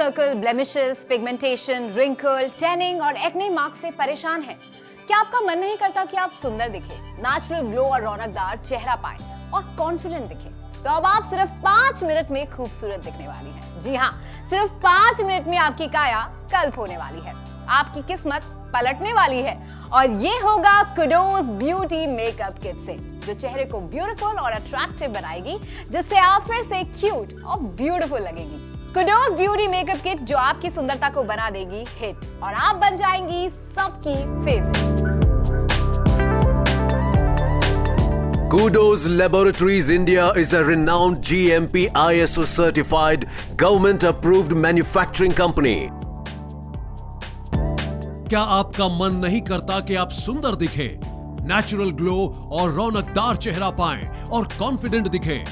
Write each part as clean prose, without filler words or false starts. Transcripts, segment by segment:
Circle, blemishes, pigmentation, wrinkle, tanning और acne mark से परेशान हैं? क्या आपका मन नहीं करता कि आप सुंदर दिखें, नेचुरल ग्लो और रौनकदार चेहरा पाएं और कॉन्फिडेंट दिखें? तो अब आप सिर्फ 5 मिनट में खूबसूरत दिखने वाली हैं। जी हाँ, सिर्फ 5 मिनट में आपकी काया कल्प होने वाली है, आपकी किस्मत पलटने वाली है। और ये होगा कुडोज ब्यूटी मेकअप किट से, जो चेहरे को ब्यूटीफुल और अट्रैक्टिव बनाएगी, जिससे आप फिर से क्यूट और ब्यूटीफुल लगेगी। कुडोज ब्यूटी मेकअप किट जो आपकी सुंदरता को बना देगी हिट और आप बन जाएंगी सबकी favourite. Kudos Laboratories India is a renowned GMP ISO certified government approved manufacturing company. क्या आपका मन नहीं करता कि आप सुंदर दिखें, नेचुरल ग्लो और रौनकदार चेहरा पाएं और कॉन्फिडेंट दिखें?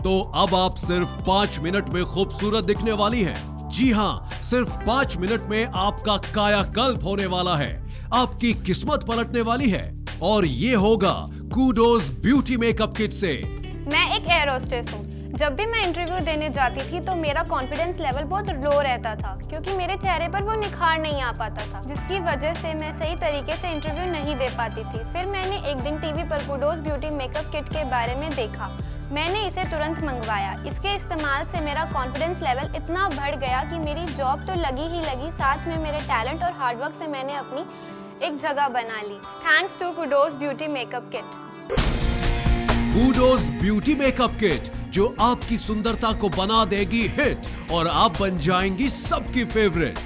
तो अब आप सिर्फ 5 मिनट में खूबसूरत दिखने वाली हैं। जी हाँ, सिर्फ 5 मिनट में आपका कायाकल्प होने वाला है, आपकी किस्मत पलटने वाली है। और ये होगा कूडोज ब्यूटी मेकअप किट से। मैं एक एयर होस्टेस हूँ। जब भी मैं इंटरव्यू देने जाती थी तो मेरा कॉन्फिडेंस लेवल बहुत लो रहता था, क्योंकि मेरे चेहरे पर वो निखार नहीं आ पाता था, जिसकी वजह से मैं सही तरीके से इंटरव्यू नहीं दे पाती थी। फिर मैंने एक दिन टीवी पर कूडोज ब्यूटी मेकअप किट के बारे में देखा। मैंने इसे तुरंत मंगवाया। इसके इस्तेमाल से मेरा कॉन्फिडेंस लेवल इतना बढ़ गया कि मेरी जॉब तो लगी ही लगी, साथ में मेरे टैलेंट और हार्डवर्क से मैंने अपनी एक जगह बना ली। Thanks to Kudos beauty makeup kit. Kudos beauty makeup kit जो आपकी सुंदरता को बना देगी हिट और आप बन जाएंगी सबकी फेवरेट।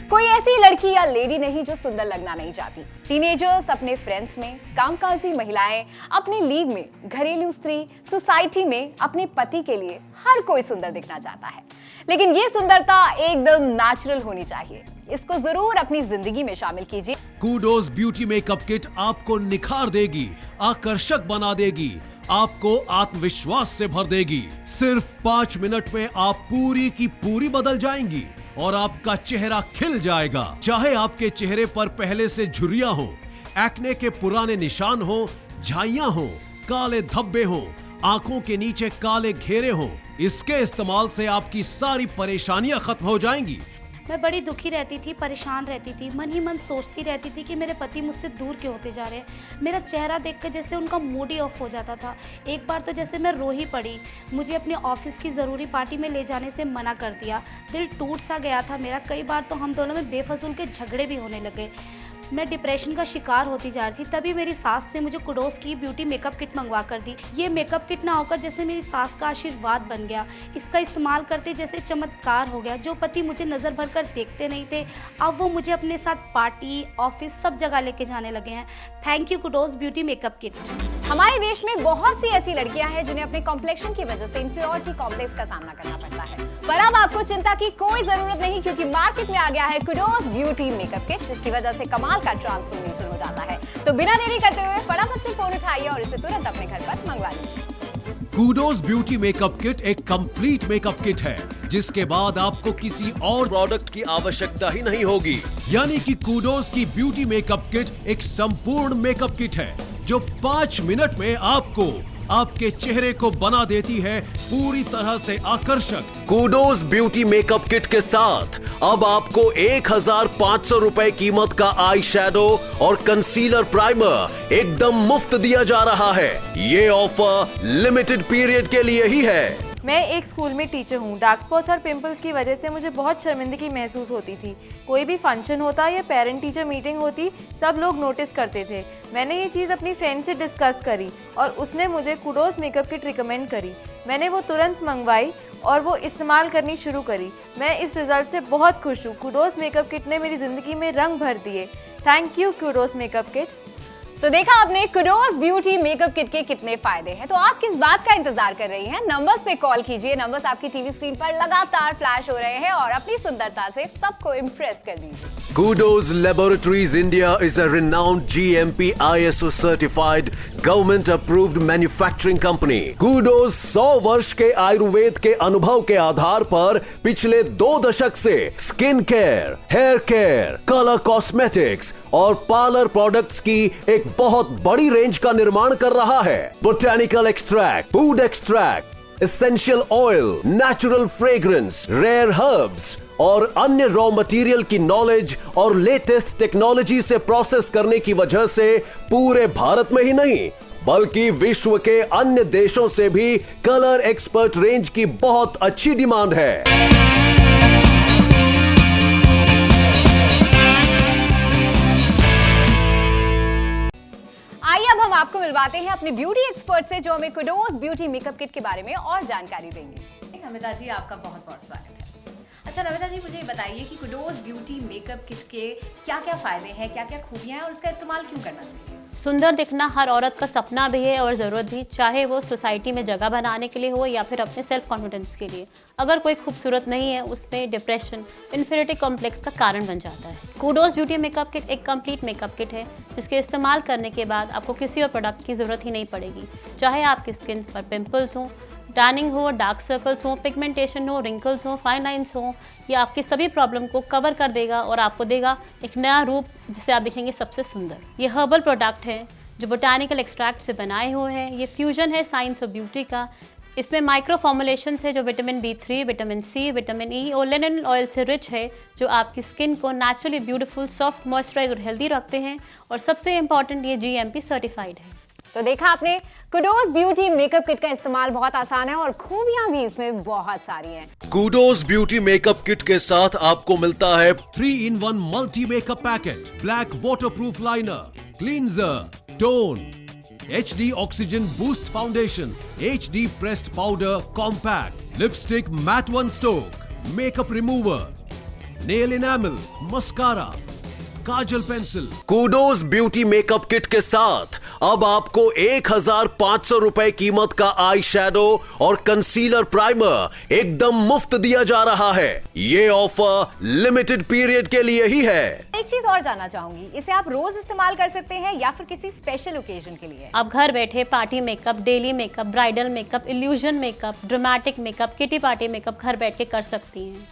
कोई ऐसी लड़की या लेडी नहीं जो सुंदर लगना नहीं चाहती। टीनेजर्स अपने फ्रेंड्स में, कामकाजी महिलाएं अपनी लीग में, घरेलू स्त्री सोसाइटी में अपने पति के लिए, हर कोई सुंदर दिखना चाहता है। लेकिन ये सुंदरता एकदम नेचुरल होनी चाहिए। इसको जरूर अपनी जिंदगी में शामिल कीजिए। कूडोज ब्यूटी मेकअप किट आपको निखार देगी, आकर्षक बना देगी, आपको आत्मविश्वास से भर देगी। सिर्फ 5 मिनट में आप पूरी की पूरी बदल जाएंगी और आपका चेहरा खिल जाएगा। चाहे आपके चेहरे पर पहले से झुर्रियां हो, एक्ने के पुराने निशान हो, झाइयां हो, काले धब्बे हो, आंखों के नीचे काले घेरे हो, इसके इस्तेमाल से आपकी सारी परेशानियां खत्म हो जाएंगी। मैं बड़ी दुखी रहती थी, परेशान रहती थी, मन ही मन सोचती रहती थी कि मेरे पति मुझसे दूर क्यों होते जा रहे हैं। मेरा चेहरा देखकर जैसे उनका मूड ही ऑफ हो जाता था। एक बार तो जैसे मैं रो ही पड़ी। मुझे अपने ऑफिस की ज़रूरी पार्टी में ले जाने से मना कर दिया। दिल टूट सा गया था मेरा। कई बार तो हम दोनों में बेफजूल के झगड़े भी होने लगे। मैं डिप्रेशन का शिकार होती जा रही थी। तभी मेरी सास ने मुझे कूडोज की ब्यूटी मेकअप किट मंगवा कर दी। ये मेकअप किट ना होकर जैसे मेरी सास का आशीर्वाद बन गया। इसका इस्तेमाल करते जैसे चमत्कार हो गया। जो पति मुझे नज़र भर कर देखते नहीं थे, अब वो मुझे अपने साथ पार्टी, ऑफिस सब जगह लेके जाने लगे हैं। Thank you kudos beauty makeup kit. हमारे देश में बहुत सी ऐसी लड़कियां हैं जिन्हें अपने कॉम्प्लेक्शन की वजह से इंफीरियरिटी कॉम्प्लेक्स का सामना करना पड़ता है। पर अब आपको चिंता की कोई जरूरत नहीं, क्योंकि मार्केट में आ गया है कूडोज ब्यूटी मेकअप किट, जिसकी वजह से कमाल का ट्रांसफॉर्मेशन हो जाता है। तो बिना देरी करते हुए फटाफट से फोन उठाइए और इसे तुरंत अपने घर पर मंगवा लीजिए। कूडोज ब्यूटी मेकअप किट एक कंप्लीट मेकअप किट है, जिसके बाद आपको किसी और प्रोडक्ट की आवश्यकता ही नहीं होगी। यानी कि कूडोज की ब्यूटी मेकअप किट एक संपूर्ण मेकअप किट है जो 5 मिनट में आपको आपके चेहरे को बना देती है पूरी तरह से आकर्षक। कूडोज ब्यूटी मेकअप किट के साथ अब आपको 1500 रुपए कीमत का आई शैडो और कंसीलर प्राइमर एकदम मुफ्त दिया जा रहा है। ये ऑफर लिमिटेड पीरियड के लिए ही है। मैं एक स्कूल में टीचर हूँ। डार्क स्पॉट्स और पिंपल्स की वजह से मुझे बहुत शर्मिंदगी महसूस होती थी। कोई भी फंक्शन होता या पेरेंट टीचर मीटिंग होती, सब लोग नोटिस करते थे। मैंने ये चीज़ अपनी फ्रेंड से डिस्कस करी और उसने मुझे कूडोज मेकअप किट रिकमेंड करी। मैंने वो तुरंत मंगवाई और वो इस्तेमाल करनी शुरू करी। मैं इस रिजल्ट से बहुत खुश हूँ। कूडोज मेकअप किट ने मेरी ज़िंदगी में रंग भर दिए। Thank you kudos makeup kit. तो देखा आपने कूडोज ब्यूटी मेकअप किट के कितने फायदे हैं। तो आप किस बात का इंतजार कर रही हैं? नंबर्स पे कॉल कीजिए। नंबर्स आपकी टीवी स्क्रीन पर लगातार फ्लैश हो रहे हैं और अपनी सुंदरता से सबको इंप्रेस कर दीजिए। Kudos Laboratories India is a renowned GMP ISO certified government approved manufacturing company. Kudos 100 वर्ष के आयुर्वेद के अनुभव के आधार पर पिछले 2 दशक से skin care, hair care, colour cosmetics और पार्लर प्रोडक्ट्स की एक बहुत बड़ी रेंज का निर्माण कर रहा है। Botanical extract, food extract, essential oil, natural fragrance, rare herbs और अन्य रॉ मटेरियल की नॉलेज और लेटेस्ट टेक्नोलॉजी से प्रोसेस करने की वजह से पूरे भारत में ही नहीं बल्कि विश्व के अन्य देशों से भी कलर एक्सपर्ट रेंज की बहुत अच्छी डिमांड है। आइए अब हम आपको मिलवाते हैं अपने ब्यूटी एक्सपर्ट से जो हमें कुडोज ब्यूटी मेकअप किट के बारे में और जानकारी देंगे। नमिता जी, आपका बहुत बहुत स्वागत है। अच्छा नमिता जी, मुझे बताइए कि कुडोज ब्यूटी मेकअप किट के क्या क्या फायदे हैं, क्या क्या खूबियां हैं और इसका इस्तेमाल क्यों करना चाहिए? सुंदर दिखना हर औरत का सपना भी है और ज़रूरत भी, चाहे वो सोसाइटी में जगह बनाने के लिए हो या फिर अपने सेल्फ कॉन्फिडेंस के लिए। अगर कोई खूबसूरत नहीं है उसमें डिप्रेशन, इन्फीरियरिटी कॉम्प्लेक्स का कारण बन जाता है। कुडोज ब्यूटी मेकअप किट एक कंप्लीट मेकअप किट है जिसके इस्तेमाल करने के बाद आपको किसी और प्रोडक्ट की ज़रूरत ही नहीं पड़ेगी। चाहे आपकी स्किन पर पिंपल्स हों, टैनिंग हो, डार्क सर्कल्स हो, पिगमेंटेशन हो, रिंकल्स हो, फाइन लाइंस हो, ये आपकी सभी प्रॉब्लम को कवर कर देगा और आपको देगा एक नया रूप जिसे आप दिखेंगे सबसे सुंदर। ये हर्बल प्रोडक्ट है जो बोटानिकल एक्सट्रैक्ट से बनाए हुए हैं। ये फ्यूजन है साइंस ऑफ ब्यूटी का। इसमें माइक्रो फॉर्मुलेशंस है जो vitamin B3, vitamin C, vitamin E और लिनेन ऑयल से रिच है जो आपकी स्किन को नेचुरली ब्यूटीफुल, सॉफ्ट, मॉइस्चराइज और हेल्दी रखते हैं। और सबसे इम्पॉर्टेंट, ये GMP सर्टिफाइड है। तो देखा आपने, कुडोज ब्यूटी मेकअप किट का इस्तेमाल बहुत आसान है और खूबियां भी इसमें बहुत सारी हैं। कुडोज ब्यूटी मेकअप किट के साथ आपको मिलता है 3-in-1 multi makeup packet, black waterproof liner, cleanser, tone, HD oxygen boost foundation, HD pressed powder compact, lipstick matte one stroke, makeup remover, nail enamel, mascara, kajal pencil. Kudos beauty makeup kit के साथ अब आपको 1500 रुपए कीमत का eye shadow और concealer primer एकदम मुफ्त दिया जा रहा है। ये ऑफर लिमिटेड पीरियड के लिए ही है। एक चीज और जानना चाहूंगी, इसे आप रोज इस्तेमाल कर सकते हैं या फिर किसी स्पेशल ओकेजन के लिए? आप घर बैठे party makeup, daily makeup, bridal makeup, illusion makeup, dramatic makeup, kitty party makeup घर बैठ के कर सकती हैं।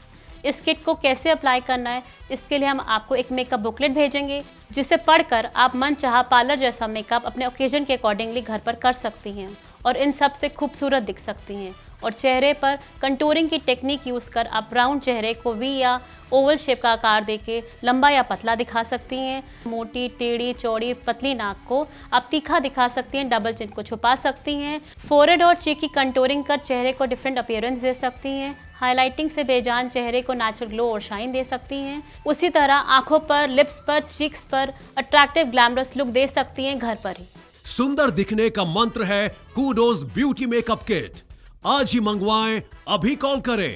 इस किट को कैसे अप्लाई करना है इसके लिए हम आपको एक मेकअप बुकलेट भेजेंगे जिसे पढ़कर आप मन चाहा पार्लर जैसा मेकअप अपने ओकेजन के अकॉर्डिंगली घर पर कर सकती हैं और इन सब से खूबसूरत दिख सकती हैं। और चेहरे पर कंटूरिंग की टेक्निक यूज़ कर आप राउंड चेहरे को वी या ओवल शेप का आकार देके लंबा या पतला दिखा सकती हैं। मोटी, टेढ़ी, चौड़ी, पतली नाक को आप तीखा दिखा सकती हैं, डबल चिन को छुपा सकती हैं, फोरहेड और चीक की कंटूरिंग कर चेहरे को डिफरेंट अपीयरेंस दे सकती हैं, हाइलाइटिंग से बेजान चेहरे को नेचुरल ग्लो और शाइन दे सकती हैं। उसी तरह आंखों पर, लिप्स पर, चीक्स पर अट्रैक्टिव ग्लैमरस लुक दे सकती हैं घर पर ही। सुंदर दिखने का मंत्र है कुडोज ब्यूटी मेकअप किट। आज ही मंगवाएं, अभी कॉल करें।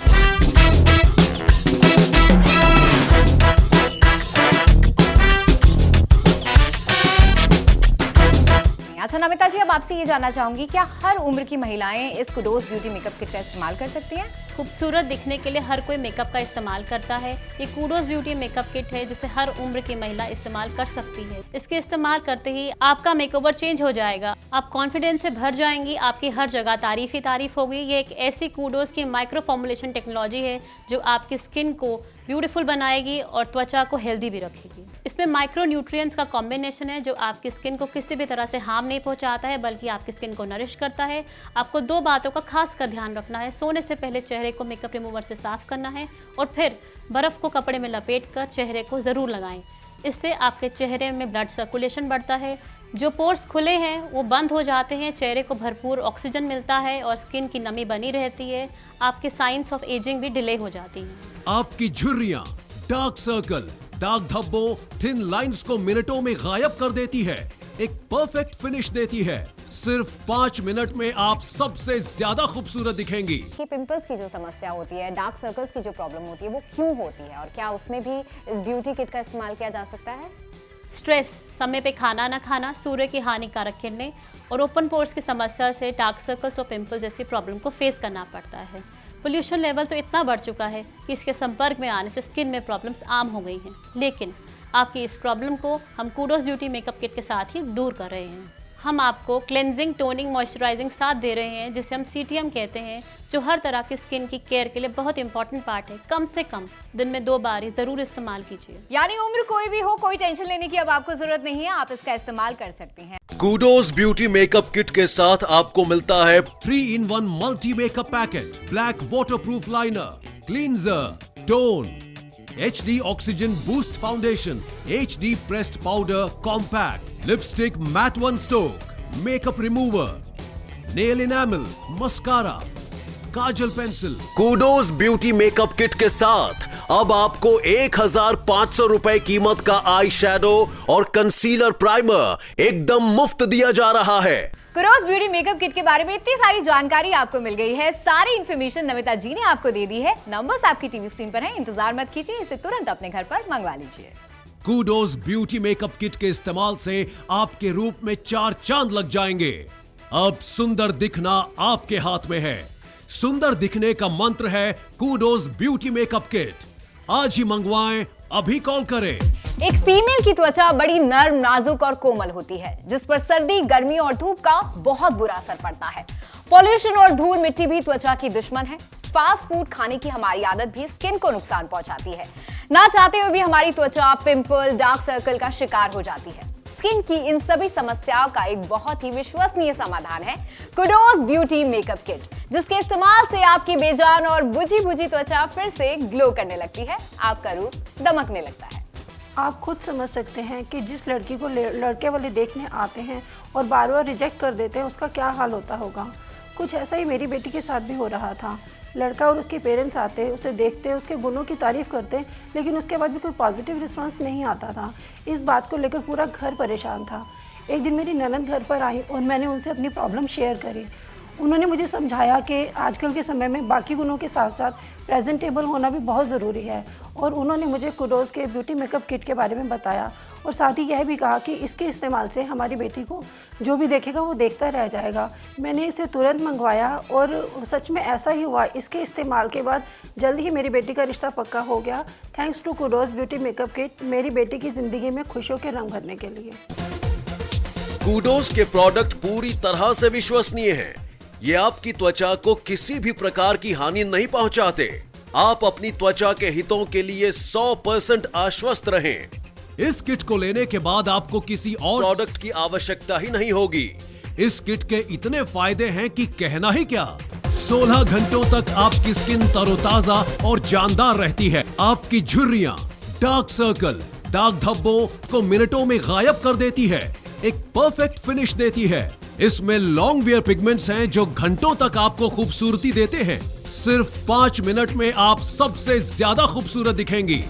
अच्छा नमिता जी, अब आपसे ये जानना चाहूंगी, क्या हर उम्र की महिलाएं इस कुडोज ब्यूटी मेकअप किट का इस्तेमाल कर सकती हैं? खूबसूरत दिखने के लिए हर कोई मेकअप का इस्तेमाल करता है। ये कुडोज ब्यूटी मेकअप किट है जिसे हर उम्र की महिला इस्तेमाल कर सकती है। इसके इस्तेमाल करते ही आपका मेकओवर चेंज हो जाएगा, आप कॉन्फिडेंस से भर जाएंगी, आपकी हर जगह तारीफ ही तारीफ होगी। ये एक ऐसी कुडोज की माइक्रो फॉर्मुलेशन टेक्नोलॉजी है जो आपकी स्किन को ब्यूटीफुल बनाएगी और त्वचा को हेल्दी भी रखेगी। इसमें माइक्रो न्यूट्रिएंट्स का कॉम्बिनेशन है जो आपकी स्किन को किसी भी तरह से हार्म नहीं पहुंचाता है बल्कि आपकी स्किन को नरिश करता है। आपको 2 बातों का खास कर ध्यान रखना है। सोने से पहले चेहरे को मेकअप रिमूवर से साफ करना है और फिर बर्फ को कपड़े में लपेट कर चेहरे को ज़रूर लगाएं। इससे आपके चेहरे में ब्लड सर्कुलेशन बढ़ता है, जो पोर्स खुले हैं वो बंद हो जाते हैं, चेहरे को भरपूर ऑक्सीजन मिलता है और स्किन की नमी बनी रहती है। आपके साइंस ऑफ एजिंग भी डिले हो जाती है। आपकी झुर्रियां, डार्क सर्कल, दाग धब्बों, थिन लाइंस को मिनटों में गायब कर देती है, एक परफेक्ट फिनिश देती है। सिर्फ 5 मिनट में आप सबसे ज्यादा खूबसूरत दिखेंगी। कि पिंपल्स की जो समस्या होती है, डार्क सर्कल्स की जो प्रॉब्लम होती है, वो क्यों होती है और क्या उसमें भी इस ब्यूटी किट का इस्तेमाल किया जा सकता है? स्ट्रेस, समय पे खाना न खाना, सूर्य की हानिकारक किरणें और ओपन पोर्स की समस्या से डार्क सर्कल्स और पिंपल्स जैसी प्रॉब्लम को फेस करना पड़ता है। पोल्यूशन लेवल तो इतना बढ़ चुका है कि इसके संपर्क में आने से स्किन में प्रॉब्लम्स आम हो गई हैं, लेकिन आपकी इस प्रॉब्लम को हम कुडोज ब्यूटी मेकअप किट के साथ ही दूर कर रहे हैं। हम आपको क्लेंजिंग, टोनिंग, मॉइस्चराइजिंग साथ दे रहे हैं जिसे हम CTM कहते हैं, जो हर तरह की स्किन की केयर के लिए बहुत इंपॉर्टेंट पार्ट है। कम से कम दिन में 2 बार ही जरूर इस्तेमाल कीजिए। यानी उम्र कोई भी हो, कोई टेंशन लेने की अब आपको जरूरत नहीं है, आप इसका इस्तेमाल कर सकती हैं। कुडोज ब्यूटी मेकअप किट के साथ आपको मिलता है 3-in-1 multi makeup packet, black waterproof liner, cleanser, tone, HD oxygen boost foundation, HD pressed powder compact, lipstick matte one stroke, makeup remover, nail enamel, mascara, kajal pencil. Kudos beauty makeup kit के साथ अब आपको 1500 रुपए कीमत का eye shadow और concealer primer एकदम मुफ्त दिया जा रहा है। कुडोज ब्यूटी मेकअप किट के बारे में इतनी सारी जानकारी आपको मिल गई है, सारी इन्फॉर्मेशन नमिता जी ने आपको दे दी है। नंबर्स आपकी टीवी स्क्रीन पर हैं, इंतजार मत कीजिए, इसे तुरंत अपने घर पर मंगवा लीजिए। कूडोज ब्यूटी मेकअप किट के इस्तेमाल से आपके रूप में 4 चांद लग जाएंगे। अब सुंदर दिखना आपके हाथ में है। सुंदर दिखने का मंत्र है कूडोज ब्यूटी मेकअप किट। आज ही मंगवाएं, अभी कॉल करें। एक फीमेल की त्वचा बड़ी नर्म, नाजुक और कोमल होती है, जिस पर सर्दी, गर्मी और धूप का बहुत बुरा असर पड़ता है। पॉल्यूशन और धूल मिट्टी भी त्वचा की दुश्मन है। फास्ट फूड खाने की हमारी आदत भी स्किन को नुकसान पहुंचाती है। ना चाहते हुए भी हमारी त्वचा पिंपल, डार्क सर्कल का शिकार हो जाती है। स्किन की इन सभी समस्याओं का एक बहुत ही विश्वसनीय समाधान है कूडोज ब्यूटी मेकअप किट, जिसके इस्तेमाल से आपकी बेजान और बुझी बुझी त्वचा फिर से ग्लो करने लगती है, आपका रूप दमकने लगता है। आप खुद समझ सकते हैं कि जिस लड़की को लड़के वाले देखने आते हैं और बार बार रिजेक्ट कर देते हैं, उसका क्या हाल होता होगा। कुछ ऐसा ही मेरी बेटी के साथ भी हो रहा था। लड़का और उसके पेरेंट्स आते, उसे देखते, उसके गुणों की तारीफ़ करते, लेकिन उसके बाद भी कोई पॉजिटिव रिस्पांस नहीं आता था। इस बात को लेकर पूरा घर परेशान था। एक दिन मेरी ननद घर पर आई और मैंने उनसे अपनी प्रॉब्लम शेयर करी। उन्होंने मुझे समझाया कि आजकल के समय में बाकी गुणों के साथ साथ प्रेजेंटेबल होना भी बहुत ज़रूरी है, और उन्होंने मुझे कूडोज के ब्यूटी मेकअप किट के बारे में बताया, और साथ ही यह भी कहा कि इसके इस्तेमाल से हमारी बेटी को जो भी देखेगा वो देखता रह जाएगा। मैंने इसे तुरंत मंगवाया और सच में ऐसा ही हुआ। इसके इस्तेमाल के बाद जल्द ही मेरी बेटी का रिश्ता पक्का हो गया। Thanks to Kudos beauty makeup kit, मेरी बेटी की ज़िंदगी में खुशियों के रंग भरने के लिए। कूडोज के प्रोडक्ट पूरी तरह से विश्वसनीय हैं। ये आपकी त्वचा को किसी भी प्रकार की हानि नहीं पहुंचाते। आप अपनी त्वचा के हितों के लिए 100% आश्वस्त रहें। इस किट को लेने के बाद आपको किसी और प्रोडक्ट की आवश्यकता ही नहीं होगी। इस किट के इतने फायदे हैं कि कहना ही क्या। 16 घंटों तक आपकी स्किन तरोताजा और जानदार रहती है। आपकी झुर्रियां, डार्क सर्कल, दाग धब्बों को मिनटों में गायब कर देती है। एक परफेक्ट फिनिश देती है। इसमें लॉन्ग वेयर पिगमेंट्स हैं जो घंटों तक आपको खूबसूरती देते हैं। सिर्फ 5 मिनट में आप सबसे ज्यादा खूबसूरत दिखेंगी।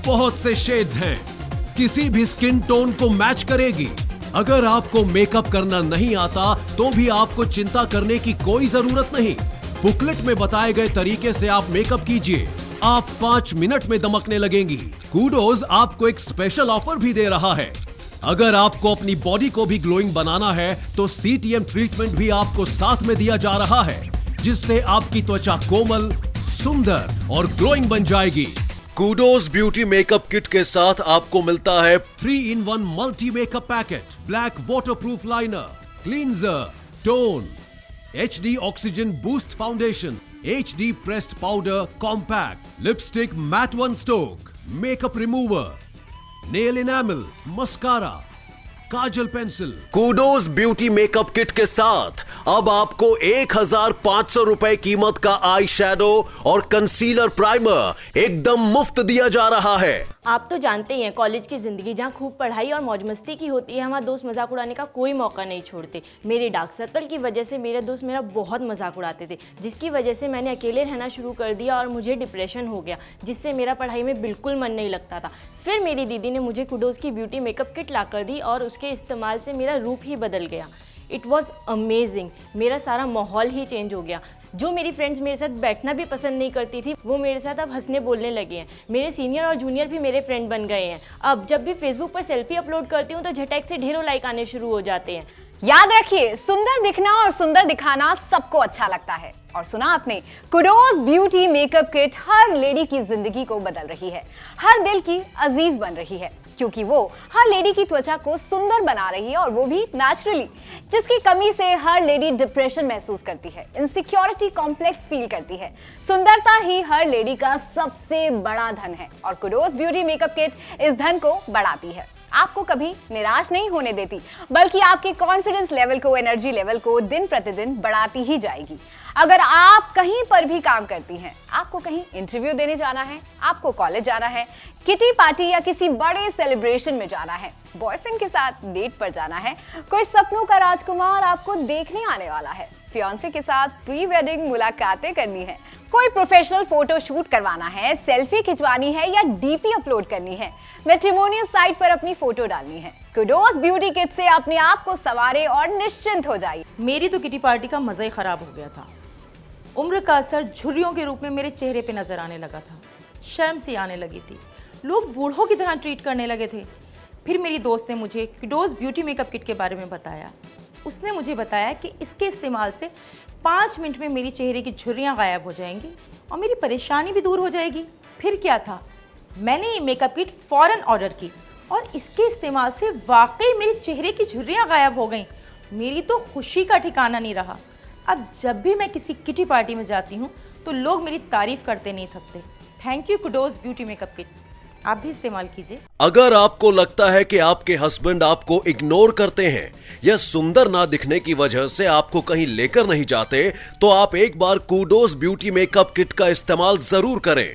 बहुत से शेड्स हैं, किसी भी स्किन टोन को मैच करेगी। अगर आपको मेकअप करना नहीं आता तो भी आपको चिंता करने की कोई जरूरत नहीं। बुकलेट में बताए गए तरीके से आप मेकअप कीजिए, आप 5 मिनट में दमकने लगेंगी। कूडोज आपको एक स्पेशल ऑफर भी दे रहा है। अगर आपको अपनी बॉडी को भी ग्लोइंग बनाना है तो CTM ट्रीटमेंट भी आपको साथ में दिया जा रहा है, जिससे आपकी त्वचा कोमल, सुंदर और ग्लोइंग बन जाएगी। कूडोज ब्यूटी मेकअप किट के साथ आपको मिलता है 3-in-1 multi makeup packet, black waterproof liner, cleanser, tone, HD oxygen boost foundation, HD pressed powder compact, lipstick matte one stroke, makeup remover, nail enamel, mascara, kajal pencil. Kudos beauty makeup kit के साथ अब आपको 1500 रुपए कीमत का eye shadow और concealer primer एकदम मुफ्त दिया जा रहा है। आप तो जानते ही हैं, कॉलेज की ज़िंदगी जहाँ खूब पढ़ाई और मौज मस्ती की होती है, हमारे दोस्त मजाक उड़ाने का कोई मौका नहीं छोड़ते। मेरे डार्क सर्कल की वजह से मेरे दोस्त मेरा बहुत मजाक उड़ाते थे, जिसकी वजह से मैंने अकेले रहना शुरू कर दिया और मुझे डिप्रेशन हो गया, जिससे मेरा पढ़ाई में बिल्कुल मन नहीं लगता था। फिर मेरी दीदी ने मुझे कूडोज की ब्यूटी मेकअप किट ला कर दी और उसके इस्तेमाल से मेरा रूप ही बदल गया। It was amazing. मेरा सारा माहौल ही चेंज हो गया। जो मेरी फ्रेंड्स मेरे साथ बैठना भी पसंद नहीं करती थी, वो मेरे साथ अब हंसने बोलने लगे हैं। मेरे सीनियर और जूनियर भी मेरे फ्रेंड बन गए हैं। अब जब भी फेसबुक पर सेल्फी अपलोड करती हूँ तो झटक से ढेरों लाइक आने शुरू हो जाते हैं। याद रखिए, सुंदर दिखना और सुंदर दिखाना सबको अच्छा लगता है। और सुना आपने, कूडोज ब्यूटी मेकअप किट हर लेडी की जिंदगी को बदल रही है, हर दिल की अजीज बन रही है, क्योंकि वो हर लेडी की त्वचा को सुंदर बना रही है, और वो भी नेचुरली, जिसकी कमी से हर लेडी डिप्रेशन महसूस करती है, इनसिक्योरिटी कॉम्प्लेक्स फील करती है। सुंदरता ही हर लेडी का सबसे बड़ा धन है, और कूडोज ब्यूटी मेकअप किट इस धन को बढ़ाती है। आपको कभी निराश नहीं होने देती, बल्कि आपके कॉन्फिडेंस लेवल को, एनर्जी लेवल को दिन प्रतिदिन बढ़ाती ही जाएगी। अगर आप कहीं पर भी काम करती हैं, आपको कहीं इंटरव्यू देने जाना है, आपको कॉलेज जाना है, किटी पार्टी या किसी बड़े सेलिब्रेशन में जाना है, बॉयफ्रेंड के साथ डेट पर जाना है, कोई सपनों का राजकुमार आपको देखने आने वाला है, फियांसे के साथ प्री वेडिंग मुलाकातें करनी है, कोई प्रोफेशनल फोटो शूट करवाना है, सेल्फी खिंचवानी है या डीपी अपलोड करनी है, मैट्रिमोनियल साइट पर अपनी फोटो डालनी है, कुडोज ब्यूटी किट से अपने आप को संवारे और निश्चिंत हो जाइए। मेरी तो किटी पार्टी का मजा ही खराब हो गया था। उम्र का असर झुर्रियों के रूप में मेरे चेहरे पे नजर आने लगा था। शर्म सी आने लगी थी। लोग बूढ़ों की तरह ट्रीट करने लगे थे। फिर मेरी दोस्त ने मुझे कुडोज ब्यूटी मेकअप किट के बारे में बताया। उसने मुझे बताया कि इसके इस्तेमाल से 5 मिनट में मेरी चेहरे की झुर्रियाँ गायब हो जाएंगी और मेरी परेशानी भी दूर हो जाएगी। फिर क्या था, मैंने ये मेकअप किट फ़ौरन ऑर्डर की और इसके इस्तेमाल से वाकई मेरे चेहरे की झुर्रियाँ गायब हो गईं। मेरी तो खुशी का ठिकाना नहीं रहा। अब जब भी मैं किसी किटी पार्टी में जाती हूँ तो लोग मेरी तारीफ करते नहीं थकते। Thank you kudos beauty makeup kit, आप भी इस्तेमाल कीजिए। अगर आपको लगता है कि आपके हस्बैंड आपको इग्नोर करते हैं या सुंदर ना दिखने की वजह से आपको कहीं लेकर नहीं जाते, तो आप एक बार कुडोज ब्यूटी मेकअप किट का इस्तेमाल जरूर करें।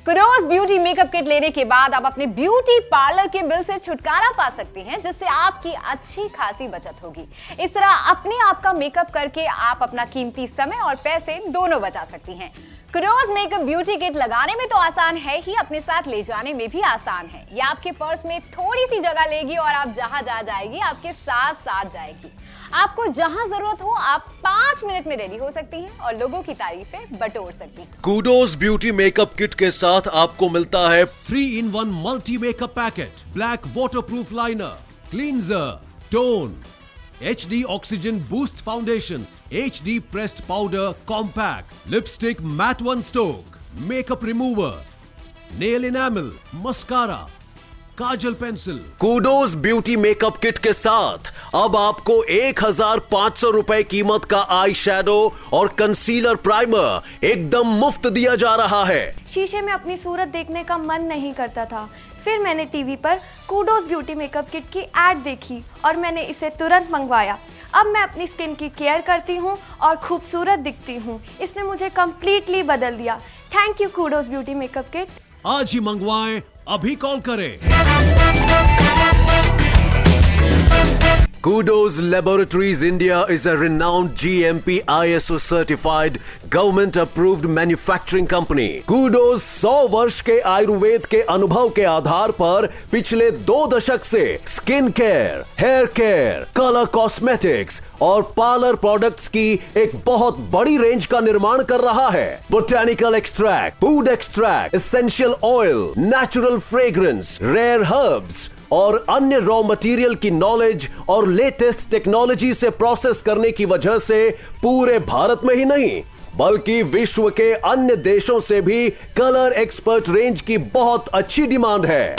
कुडोज ब्यूटी मेकअप किट लेने के बाद आप अपने ब्यूटी पार्लर के बिल से छुटकारा पा सकती हैं, जिससे आपकी अच्छी खासी बचत होगी। इस तरह अपने आप का मेकअप करके आप अपना कीमती समय और पैसे दोनों बचा सकती हैं। कुडोज मेकअप ब्यूटी किट लगाने में तो आसान है ही, अपने साथ ले जाने में भी आसान है। ये आपके पर्स में थोड़ी सी जगह लेगी और आप जहां जाएगी आपके साथ साथ जाएगी। आपको जहां जरूरत हो आप 5 मिनट में रेडी हो सकती हैं और लोगों की तारीफें बटोर सकती हैं। कुडोज ब्यूटी मेकअप किट के साथ आपको मिलता है 3-in-1 multi makeup packet, black waterproof liner, cleanser, tone, HD oxygen boost foundation, HD pressed powder compact, lipstick matte 1 stroke, makeup remover, nail enamel, mascara, kajal pencil. Kudos beauty makeup kit के साथ अब आपको 1500 रुपए कीमत का आई शैडो और concealer primer एकदम मुफ्त दिया जा रहा है। शीशे में अपनी सूरत देखने का मन नहीं करता था। फिर मैंने टीवी पर कुडोज ब्यूटी मेकअप किट की एड देखी और मैंने इसे तुरंत मंगवाया। अब मैं अपनी स्किन की केयर करती हूँ और खूबसूरत दिखती हूँ। इसने मुझे कम्प्लीटली बदल दिया। Thank you kudos beauty makeup kit. आज ही मंगवाएं, अभी कॉल करें। Kudos Laboratories India is a renowned GMP ISO certified government approved manufacturing company. Kudos 100 वर्ष के आयुर्वेद के अनुभव के आधार पर पिछले 2 दशक से skin care, hair care, colour cosmetics और पार्लर प्रोडक्ट्स की एक बहुत बड़ी रेंज का निर्माण कर रहा है। Botanical extract, food extract, essential oil, natural fragrance, rare herbs और अन्य रॉ मटेरियल की नॉलेज और लेटेस्ट टेक्नोलॉजी से प्रोसेस करने की वजह से पूरे भारत में ही नहीं बल्कि विश्व के अन्य देशों से भी कलर एक्सपर्ट रेंज की बहुत अच्छी डिमांड है।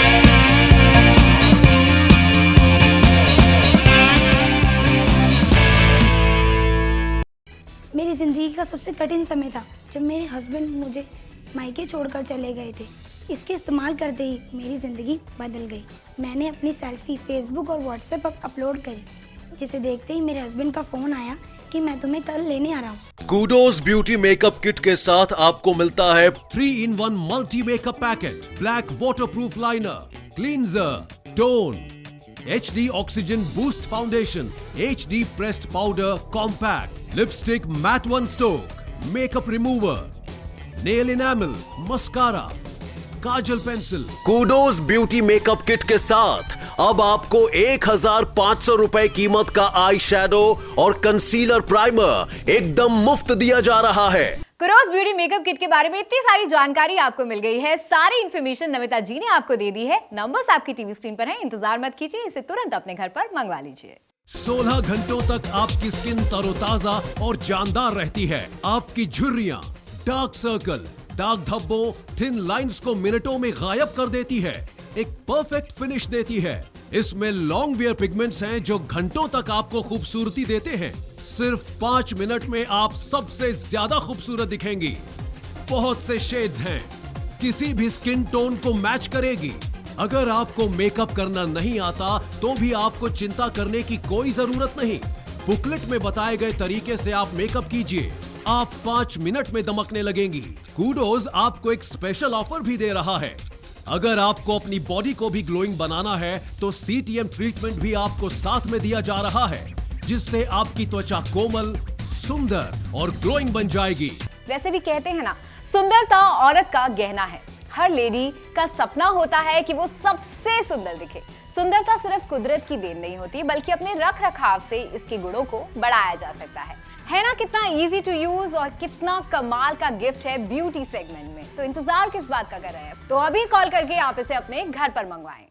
मेरी ज़िंदगी का सबसे कठिन समय था जब मेरे हस्बैंड मुझे मायके छोड़कर चले गए थे। इसके इस्तेमाल करते ही मेरी ज़िंदगी बदल गई। मैंने अपनी सेल्फी फेसबुक और व्हाट्सएप पर अपलोड करी, जिसे देखते ही मेरे हस्बैंड का फ़ोन आया कि मैं तुम्हें कल लेने आ रहा हूँ। कुडोज ब्यूटी मेकअप किट के साथ आपको मिलता है 3-in-1 multi makeup packet, black waterproof liner, cleanser, tone, HD oxygen boost foundation, HD pressed powder compact, lipstick matte 1 stroke, makeup remover, nail enamel, mascara, kajal pencil. Kudos beauty makeup kit के साथ अब आपको 1500 रुपए कीमत का आई शैडो और concealer primer एकदम मुफ्त दिया जा रहा है। कुडोज ब्यूटी मेकअप किट के बारे में इतनी सारी जानकारी आपको मिल गई है। सारी इंफॉर्मेशन नमिता जी ने आपको दे दी है। नंबर्स आपकी टीवी स्क्रीन पर हैं, इंतजार मत कीजिए, इसे तुरंत अपने घर पर मंगवा लीजिए। 16 घंटों तक आपकी स्किन तरोताजा और जानदार रहती है। आपकी झुर्रियां, डार्क सर्कल, दाग धब्बों, थिन लाइंस को मिनटों में गायब कर देती है, एक परफेक्ट फिनिश देती है। इसमें लॉन्ग वेयर पिगमेंट्स हैं जो घंटों तक आपको खूबसूरती देते हैं। सिर्फ 5 मिनट में आप सबसे ज्यादा खूबसूरत दिखेंगी। बहुत से शेड्स हैं, किसी भी स्किन टोन को मैच करेगी। अगर आपको मेकअप करना नहीं आता तो भी आपको चिंता करने की कोई जरूरत नहीं। बुकलेट में बताए गए तरीके से आप मेकअप कीजिए, आप 5 मिनट में दमकने लगेंगी। कूडोज आपको एक स्पेशल ऑफर भी दे रहा है। अगर आपको अपनी बॉडी को भी ग्लोइंग बनाना है तो CTM ट्रीटमेंट भी आपको साथ में दिया जा रहा है, जिससे आपकी त्वचा कोमल, सुंदर और ग्लोइंग बन जाएगी। वैसे भी कहते हैं ना, सुंदरता औरत का गहना है। हर लेडी का सपना होता है कि वो सबसे सुंदर दिखे। सुंदरता सिर्फ कुदरत की देन नहीं होती, बल्कि अपने रख रखाव से इसके गुणों को बढ़ाया जा सकता है ना? कितना इजी टू यूज और कितना कमाल का गिफ्ट है ब्यूटी सेगमेंट में। तो इंतजार किस बात का कर रहे हैं? तो अभी कॉल करके आप इसे अपने घर पर मंगवाएं।